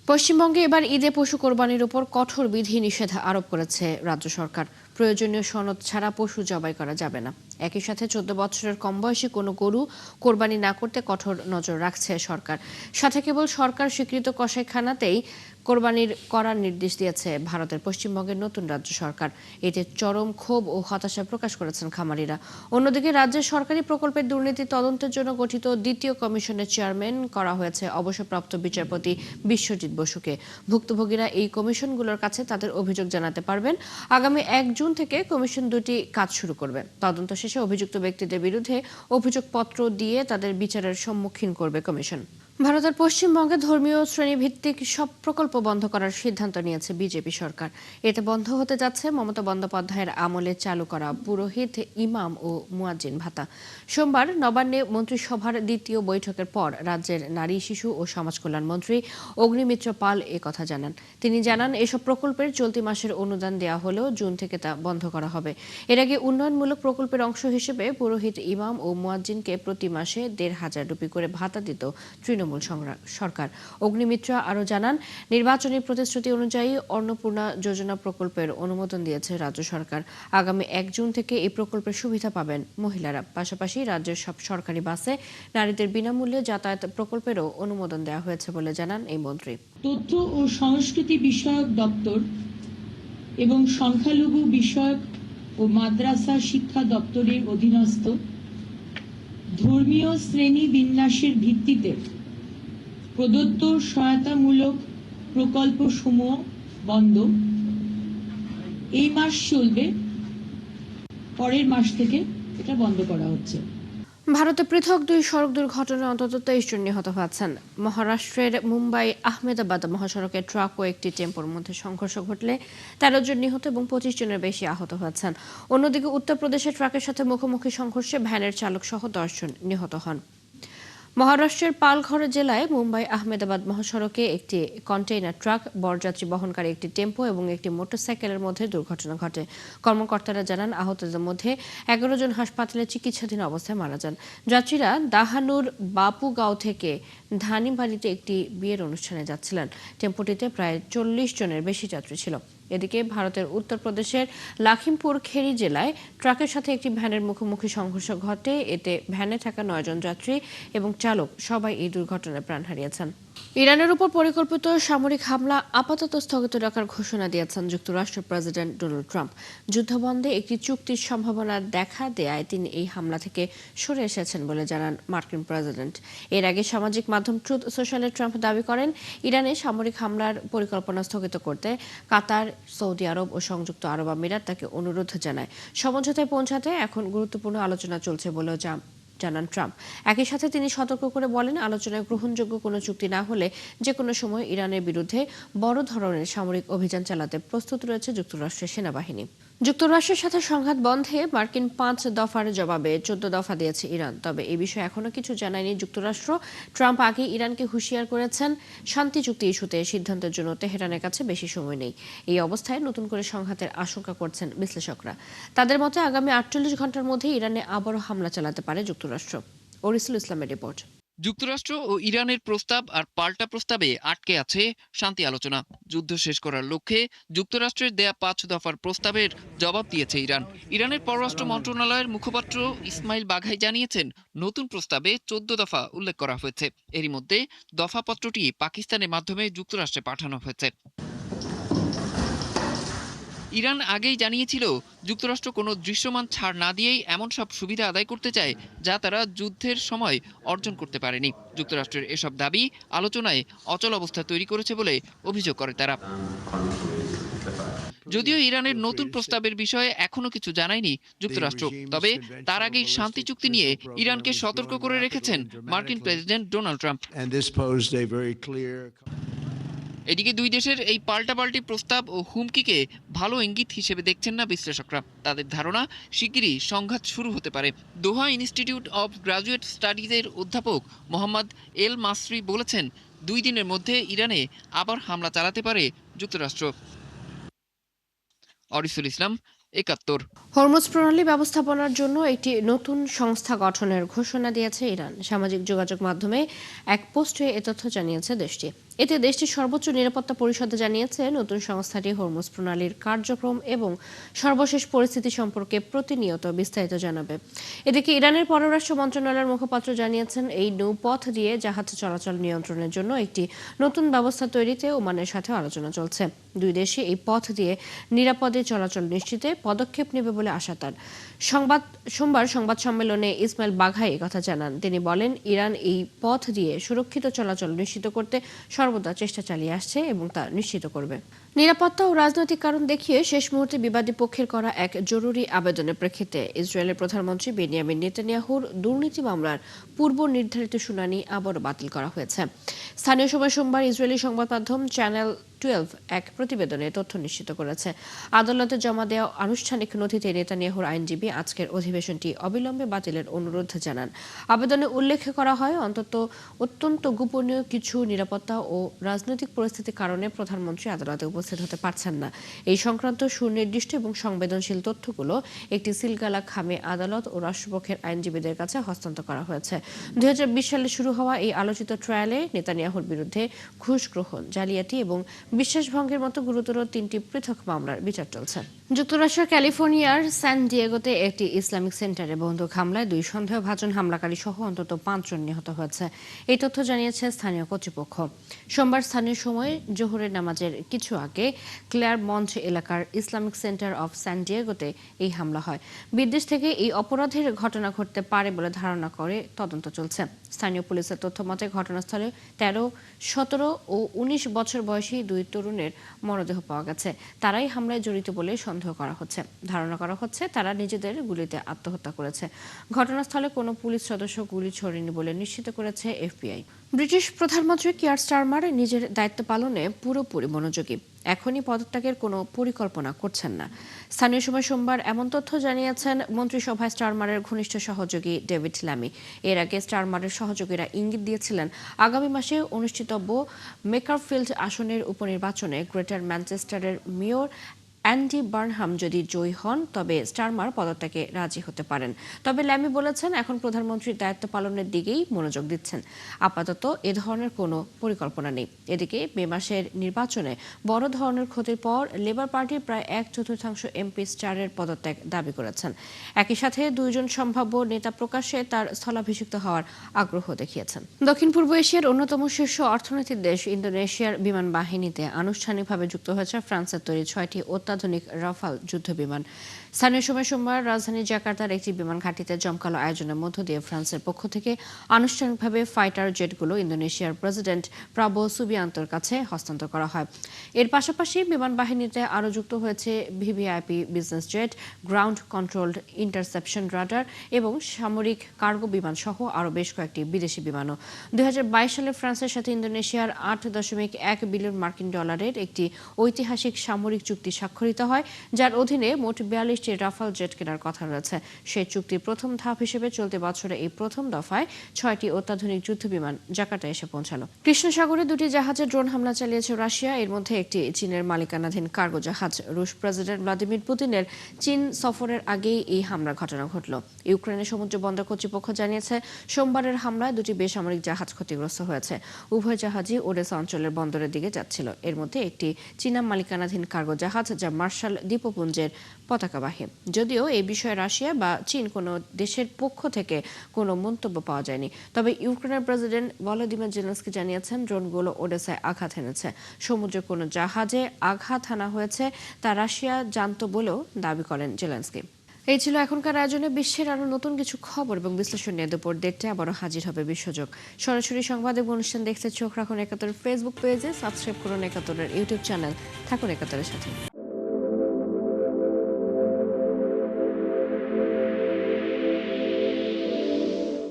পশ্চিমবঙ্গে এবার ঈদে পশু কোরবানির উপর কঠোর বিধি নিষেধ আরোপ করেছে রাজ্য সরকার। প্রয়োজনীয় সনদ ছাড়া পশু জবাই করা যাবে না। একই সাথে 14 বছরের কম বয়সী কোনো গরু কোরবানি না করতে কঠোর নজর রাখছে সরকার। সাথে কেবল সরকার স্বীকৃত কসাইখানাতেই কোরবানির করার নির্দেশ দিয়েছে ভারতের পশ্চিমবঙ্গের নতুন রাজ্য সরকার। এতে চরম ক্ষোভ ও হতাশা প্রকাশ করেছেন খামারিরা। অন্যদিকে রাজ্যের সরকারি প্রকল্পের দুর্নীতি তদন্তের জন্য গঠিত দ্বিতীয় কমিশনের চেয়ারম্যান করা হয়েছে অবসরপ্রাপ্ত বিচারপতি বিশ্বজিৎ বসুকে। ভুক্তভোগীরা এই কমিশনগুলোর কাছে তাদের অভিযোগ জানাতে পারবেন। আগামী 1 জুন থেকে কমিশন দুটি কাজ শুরু করবে। তদন্ত শেষে অভিযুক্ত ব্যক্তিদের বিরুদ্ধে অভিযোগপত্র দিয়ে তাদের বিচারের সম্মুখীন করবে কমিশন। ভারতের পশ্চিমবঙ্গে ধর্মীয় শ্রেণীভিত্তিক সব প্রকল্প বন্ধ করার সিদ্ধান্ত নিয়েছে বিজেপি সরকার। এতে বন্ধ হতে যাচ্ছে মমতা বন্দ্যোপাধ্যায়ের আমলে চালু করা পুরোহিত, ইমাম ও মুয়াজ্জিন ভাতা। সোমবার নবান্নে মন্ত্রিসভার দ্বিতীয় বৈঠকের পর রাজ্যের নারী, শিশু ও সমাজ কল্যাণ মন্ত্রী অগ্নিমিত্র পাল কথা জানান। তিনি জানান, এসব প্রকল্পের চলতি মাসের অনুদান দেওয়া হলেও জুন থেকে তা বন্ধ করা হবে। এর আগে উন্নয়নমূলক প্রকল্পের অংশ হিসেবে পুরোহিত, ইমাম ও মুয়াজ্জিনকে প্রতি মাসে ১,৫০০ রুপি করে ভাতা দিত তৃণমূল সরকার। অগ্নিমিত্র আরও জানান, নির্বাচনী প্রতিশ্রুতি অনুযায়ী অন্নপূর্ণা যোজনা প্রকল্পের অনুমোদন দিয়েছে রাজ্য সরকার। আগামী 1 জুন থেকে এই প্রকল্পের সুবিধা পাবেন মহিলারা। পাশাপাশি রাজ্যের সব সরকারি বাসে নারীদের বিনামূল্যে যাতায়াত প্রকল্পেরও অনুমোদন দেওয়া হয়েছে বলে জানান এই মন্ত্রী। তথ্য ও সংস্কৃতি বিষয়ক দপ্তর এবং সংখ্যালঘু বিষয়ক ও মাদ্রাসা শিক্ষা দপ্তরের অধীনস্থ ধর্মীয় শ্রেণী বিন্যাসের ভিত্তিতে প্রদত্ত সহায়তামূলক প্রকল্পসমূহ বন্ধ এই মাস চলবে, পরের মাস থেকে এটা বন্ধ করা হচ্ছে। ভারতে পৃথক 2 সড়ক দুর্ঘটনায় অন্তত 23 জন নিহত হয়েছেন। মহারাষ্ট্রের মুম্বাই আহমেদাবাদ মহাসড়কে ট্রাক ও একটি টেম্পোর মধ্যে সংঘর্ষ ঘটলে 13 জন নিহত এবং 25 জনের বেশি আহত হয়েছেন। অন্যদিকে উত্তরপ্রদেশে ট্রাকের সাথে মুখোমুখি সংঘর্ষে ভ্যানের চালক সহ 10 জন নিহত হন। মহারাষ্ট্রের পালঘর জেলায় মুম্বাই আহমেদাবাদ মহাসড়কে একটি কন্টেইনার ট্রাক, বরযাত্রী বহনকারী একটি টেম্পো এবং একটি মোটরসাইকেলের মধ্যে দুর্ঘটনা ঘটে। কর্মকর্তারা জানান, আহতদের মধ্যে 11 জন হাসপাতালে চিকিৎসাধীন অবস্থায় মারা যান। যাত্রীরা দাহানুর বাপুগাঁও থেকে ধানিবাড়িতে একটি বিয়ের অনুষ্ঠানে যাচ্ছিলেন। টেম্পোটিতে প্রায় 40 জনের বেশি যাত্রী ছিল। এদিকে ভারতের উত্তরপ্রদেশের লাখিমপুর খেরি জেলায় ট্রাকের সাথে একটি ভ্যানের মুখোমুখি সংঘর্ষ ঘটে। এতে ভ্যানে থাকা 9 জন যাত্রী এবং চালক সবাই এই দুর্ঘটনায় প্রাণ হারিয়েছেন। ইরানের উপর পরিকল্পিত সামরিক হামলা আপাতত স্থগিত রাখার ঘোষণা দিয়েছেন যুক্তরাষ্ট্রের প্রেসিডেন্ট ডোনাল্ড ট্রাম্প। যুদ্ধবন্ধে একটি চুক্তির সম্ভাবনা দেখা দেয়ায় তিনি এই হামলা থেকে সরে এসেছেন বলে জানান মার্কিন প্রেসিডেন্ট। এর আগে সামাজিক মাধ্যম ট্রুথ সোশ্যালে ট্রাম্প দাবি করেন, ইরানে সামরিক হামলার পরিকল্পনা স্থগিত করতে কাতার, সৌদি আরব ও সংযুক্ত আরব আমিরাত তাকে অনুরোধ জানায়। সমঝোতায় পৌঁছাতে এখন গুরুত্বপূর্ণ আলোচনা চলছে বলেও জানান ট্রাম্প। একই সাথে তিনি সতর্ক করে বলেন, আলোচনায় গ্রহণযোগ্য কোনো চুক্তি না হলে যে কোনো সময় ইরানের বিরুদ্ধে বড় ধরনের সামরিক অভিযান চালাতে প্রস্তুত রয়েছে যুক্তরাষ্ট্রের সেনাবাহিনী। যুক্তরাষ্ট্রের সাথে সংঘাত বন্ধে মার্কিন 5 দফার জবাবে 14 দফা দিয়েছে ইরান। তবে এই বিষয়ে এখনো কিছু জানায়নি যুক্তরাষ্ট্র। ট্রাম্প আগে ইরানকে হুঁশিয়ার করেছেন, শান্তি চুক্তি ইস্যুতে সিদ্ধান্তের জন্য তেহরানের কাছে বেশি সময় নেই। এই অবস্থায় নতুন করে সংঘাতের আশঙ্কা করছেন বিশ্লেষকরা। তাদের মতে আগামী 48 ঘন্টার মধ্যে ইরানে আবারও হামলা চালাতে পারে যুক্তরাষ্ট্র। ওরিসুল ইসলামের রিপোর্ট। যুক্তরাষ্ট্র ও ইরানের প্রস্তাব আর পাল্টা প্রস্তাবে আটকে আছে শান্তি আলোচনা। যুদ্ধ শেষ করার লক্ষ্যে যুক্তরাষ্ট্রের দেয়া 5 দফার প্রস্তাবের জবাব দিয়েছে ইরান। ইরানের পররাষ্ট্র মন্ত্রণালয়ের মুখপাত্র ইসমাইল বাঘাই জানিয়েছেন, নতুন প্রস্তাবে 14 দফা উল্লেখ করা হয়েছে। এরই মধ্যে দফাপত্রটি পাকিস্তানের মাধ্যমে যুক্তরাষ্ট্রে পাঠানো হয়েছে। ইরান আগেই জানিয়েছিল, যুক্তরাষ্ট্র কোনো দৃশ্যমান ছাড় না দিয়েই এমন সব সুবিধা আদায় করতে চায় যা তারা যুদ্ধের সময় অর্জন করতে পারেনি। যুক্তরাষ্ট্রের এসব দাবি আলোচনায় অচল অবস্থা তৈরি করেছে বলে অভিযোগ করে তারা। যদিও ইরানের নতুন প্রস্তাবের বিষয়ে এখনো কিছু জানায়নি যুক্তরাষ্ট্র, তবে তার আগেই শান্তি চুক্তি নিয়ে ইরানকে সতর্ক করে রেখেছেন মার্কিন প্রেসিডেন্ট ডোনাল্ড ট্রাম্প। এদিকে দুই দেশের এই পাল্টাপাল্টি প্রস্তাব ও হুমকিকে ভালো ইঙ্গিত হিসেবে দেখছেন না বিশ্লেষকরা। তাদের ধারণা, শিগগিরই সংঘাত শুরু হতে পারে। দোহা ইনস্টিটিউট অব গ্রাজুয়েট স্টাডিজের অধ্যাপক মোহাম্মদ এল মাসরি বলেছেন, 2 দিনের মধ্যে ইরানে আবার হামলা চালাতে পারে যুক্তরাষ্ট্র। অরিসুল ইসলাম, 71। হরমুজ প্রণালী ব্যবস্থাপনার জন্য একটি নতুন সংস্থা গঠনের ঘোষণা দিয়েছে ইরান। সামাজিক যোগাযোগ মাধ্যমে এক পোস্টে এ তথ্য জানিয়েছে দেশটি। এতে দেশটির সর্বোচ্চ নিরাপত্তা পরিষদ জানিয়েছে নতুন সংস্থাটি হরমুজ প্রণালীর কার্যক্রম এবং সর্বশেষ পরিস্থিতি সম্পর্কে প্রতিনিয়ত বিস্তারিত জানাবে। এদিকে ইরানের পররাষ্ট্র মন্ত্রণালয়ের মুখপাত্র জানিয়েছেন, এই নৌপথ দিয়ে জাহাজ চলাচল নিয়ন্ত্রণের জন্য একটি নতুন ব্যবস্থা তৈরিতে ওমানের সাথে আলোচনা চলছে। দুই দেশই এই পথ দিয়ে নিরাপদে চলাচল নিশ্চিতে পদক্ষেপ নেবে বলে আশা তার। সোমবার সংবাদ সম্মেলনে ইসমাইল বাঘাই কথা জানান। তিনি বলেন, ইরান এই পথ দিয়ে সুরক্ষিত চলাচল নিশ্চিত করতে সর্বদা চেষ্টা চালিয়ে আসছে এবং তা নিশ্চিত করবে। নিরাপত্তা ও রাজনৈতিক কারণ দেখিয়ে শেষ মুহূর্তে বিবাদী পক্ষের করা এক জরুরি আবেদনের প্রেক্ষিতে ইসরায়েলের প্রধানমন্ত্রী বেনিয়ামিন নেতানিয়াহুর দুর্নীতি মামলার পূর্ব নির্ধারিত শুনানি আবারও বাতিল করা হয়েছে। স্থানীয় সময় সোমবার ইসরায়েলি সংবাদ মাধ্যম চ্যানেল 12 এক প্রতিবেদনে তথ্য নিশ্চিত করেছে। আদালতে জমা দেওয়া আনুষ্ঠানিক নথিতে নেতানিয়াহুর আইনজীবী আজকের অধিবেশনটি অবিলম্বে বাতিলের অনুরোধ জানান। আবেদনে উল্লেখ করা হয়, অত্যন্ত গোপনীয় কিছু নিরাপত্তা ও রাজনৈতিক পরিস্থিতির কারণে প্রধানমন্ত্রী আদালতে উপস্থিত হতে পারছেন না। এই সংক্রান্ত সুনির্দিষ্ট এবং সংবেদনশীল তথ্যগুলো একটি সিলগালা খামে আদালত ও রাষ্ট্রপক্ষের আইনজীবীদের কাছে হস্তান্তর করা হয়েছে। 2020 সালে শুরু হওয়া এই আলোচিত ট্রায়ালে নেতানিয়াহুর বিরুদ্ধে ঘুষ গ্রহণ, জালিয়াতি এবং বিশ্বাসভঙ্গের মতো গুরুতর 3টি পৃথক মামলার বিচার চলছে। যুক্তরাষ্ট্রের ক্যালিফোর্নিয়ার স্যান ডিয়েগোতে একটি ইসলামিক সেন্টারে বন্দুক হামলায় 2 সন্দেহভাজন হামলাকারী সহ অন্তত 5 জন নিহত হয়েছে। এই তথ্য জানিয়েছে স্থানীয় কর্তৃপক্ষ। সোমবার স্থানীয় সময় জোহরের নামাজের কিছু আগে ক্লেয়ারমন্ট এলাকার ইসলামিক সেন্টার অফ স্যান ডিয়েগোতে এই হামলা হয়। বিদেশ থেকে এই অপরাধের ঘটনা ঘটতে পারে বলে ধারণা করে তদন্ত চলছে। স্থানীয় পুলিশের তথ্য মতে ঘটনাস্থলে 13, 17 ও 19 বছর বয়সী 2 তরুণের মরদেহ পাওয়া গেছে। তারাই হামলায় জড়িত বলে সন্দেহ করা হচ্ছে। ধারণা করা হচ্ছে তারা নিজেদের গুলিতে আত্মহত্যা করেছে। ঘটনাস্থলে কোনো পুলিশ সদস্য গুলি ছোড়েনি বলে নিশ্চিত করেছে এফবিআই। ব্রিটিশ প্রধানমন্ত্রী কিয়ার স্টারমার নিজের দায়িত্ব পালনে পুরোপুরি মনোযোগী। এখনই পদত্যাগের কোনো পরিকল্পনা করছেন না। স্থানীয় সময় সোমবার এমন তথ্য জানিয়েছেন মন্ত্রিসভায় স্টারমারের ঘনিষ্ঠ সহযোগী ডেভিড ল্যামি। এর আগে স্টারমারের সহযোগীরা ইঙ্গিত দিয়েছিলেন, আগামী মাসে অনুষ্ঠিতব্য মেকারফিল্ড আসনের উপনির্বাচনে গ্রেটার ম্যানচেস্টারের মেয়র অ্যান্ডি বার্নহাম যদি জয়ী হন তবে স্টারমার পদত্যাগে রাজি হতে পারেন। তবে ল্যামি বলেছেন, এখন প্রধানমন্ত্রীর দায়িত্ব পালনের দিকেই মনোযোগ দিচ্ছেন। আপাতত এ ধরনের কোনো পরিকল্পনা নেই। এদিকে মে মাসের নির্বাচনে বড় ধরনের ক্ষতির পর লেবার পার্টির প্রায় 1/4 এমপি স্টারের পদত্যাগ দাবি করেছেন। একই সাথে 2 জন সম্ভাব্য নেতা প্রকাশ্যে তার স্থলাভিষিক্ত হওয়ার আগ্রহ দেখিয়েছেন। দক্ষিণ পূর্ব এশিয়ার অন্যতম শীর্ষ অর্থনৈতিক দেশ ইন্দোনেশিয়ার বিমান বাহিনীতে আনুষ্ঠানিকভাবে যুক্ত হয়েছে ফ্রান্সের তৈরি 6টি অত্যাধুনিক রাফাল যুদ্ধবিমান। স্থানীয় সময় সোমবার রাজধানী জাকার্তার একটি বিমান ঘাঁটিতে জমকালো আয়োজনের মধ্য দিয়ে ফ্রান্সের পক্ষ থেকে আনুষ্ঠানিকভাবে ফাইটার জেটগুলো ইন্দোনেশিয়ার প্রেসিডেন্ট প্রাবো সুবিয়ান্তোর কাছে হস্তান্তর করা হয়। এর পাশাপাশি বিমান বাহিনীতে আরও যুক্ত হয়েছে VVIP business jet, ground controlled interception radar এবং সামরিক কার্গো বিমান সহ আরও বেশ কয়েকটি বিদেশি বিমানও। 2022 সালে ফ্রান্সের সাথে ইন্দোনেশিয়ার $8.1 বিলিয়ন মার্কিন ডলারের একটি ঐতিহাসিক সামরিক চুক্তি স্বাক্ষরিত হয়, যার অধীনে মোট 42টি রাফাল জেট কেনার কথা রয়েছে। সেই চুক্তির প্রথম ধাপ হিসেবে চলতি বছরে এই প্রথম দফায় 6টি অত্যাধুনিক যুদ্ধবিমান জাকার্তায় এসে পৌঁছালো। কৃষ্ণ সাগরে 2টি জাহাজে ড্রোন হামলা চালিয়েছে রাশিয়া। এর মধ্যে একটি চীনের মালিকানাধীন কার্গো জাহাজ। রুশ প্রেসিডেন্ট ভ্লাদিমির পুতিনের চীন সফরের আগেই এই হামলার ঘটনা ঘটল। ইউক্রেনের সমুদ্র বন্দর কর্তৃপক্ষ জানিয়েছে, সোমবারের হামলায় 2টি বেসামরিক জাহাজ ক্ষতিগ্রস্ত হয়েছে। উভয় জাহাজই ওডেসা অঞ্চলের বন্দরের দিকে যাচ্ছিল। এর মধ্যে একটি চীনা মালিকানাধীন কার্গো জাহাজ, যা মার্শাল দ্বীপপুঞ্জের পতাকাবাহী। যদিও এই বিষয়ে রাশিয়া বা চীন কোনো দেশের পক্ষ থেকে কোনো মন্তব্য পাওয়া যায়নি। তবে ইউক্রেনের প্রেসিডেন্ট ভলোদিমির জেলেনস্কি জানিয়েছেন, ড্রোনগুলো ওডেসায় আঘাত এনেছে। সমুদ্রে কোনো জাহাজে আঘাত হানা হয়েছে তা রাশিয়া জানত বলেও দাবি করেন জেলেনস্কি। এই ছিল এখনকার আয়োজনে। বিশ্বের আরো নতুন কিছু খবর এবং বিশ্লেষণ নিয়ে দুপুর 1:30টায় আবারও হাজির হবে বিশ্বযোগ। সরাসরি সংবাদ এবং অনুষ্ঠান দেখতে চোখ রাখুন 71 ফেসবুক পেজে, সাবস্ক্রাইব করুন 71 ইউটিউব চ্যানেল। থাকুন 71 সাথে।